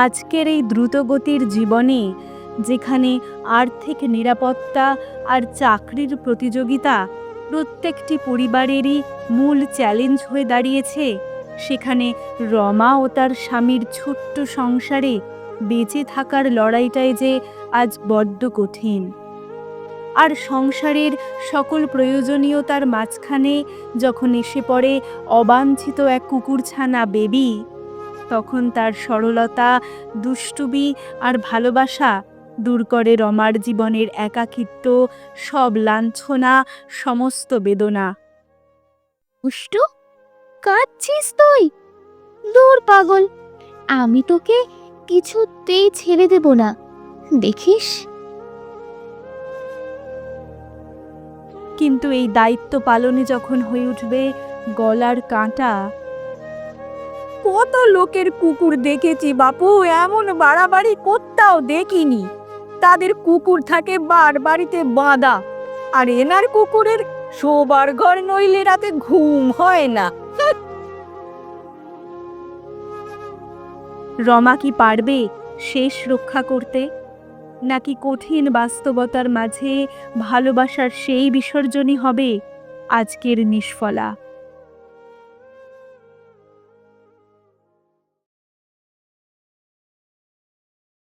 আজকের এই দ্রুতগতির জীবনে, যেখানে আর্থিক নিরাপত্তা আর চাকরির প্রতিযোগিতা প্রত্যেকটি পরিবারেরই মূল চ্যালেঞ্জ হয়ে দাঁড়িয়েছে, সেখানে রমা ও তার স্বামীর ছোট্ট সংসারে বেঁচে থাকার লড়াইটাই যে আজ বড্ড কঠিন। আর সংসারের সকল প্রয়োজনীয়তার মাঝখানে যখন এসে পড়ে অবাঞ্ছিত এক কুকুরছানা বেবি, তখন তার সরলতা, দুষ্টুমি আর ভালোবাসা দূর করে রমার জীবনের একাকিত্ব, সব লাঞ্ছনা, সমস্ত বেদনা। দুষ্টু, কাঁদছিস তুই? দূর পাগল, আমি তোকে কিছুতেই ছেড়ে দেব না, দেখিস। কিন্তু এই দায়িত্ব পালনে যখন হয়ে উঠবে গলার কাঁটা। কত লোকের কুকুর দেখেছি বাপু, এমন বাড়াবাড়ি কোথাও দেখিনি। তাদের কুকুর থাকে বাড়িতে বাঁধা, আর এনার কুকুরের শোবার ঘর নইলে রাতে ঘুম হয় না। রমা কি পারবে শেষ রক্ষা করতে, নাকি কঠিন বাস্তবতার মাঝে ভালোবাসার সেই বিসর্জনই হবে আজকের নিষ্ফলা?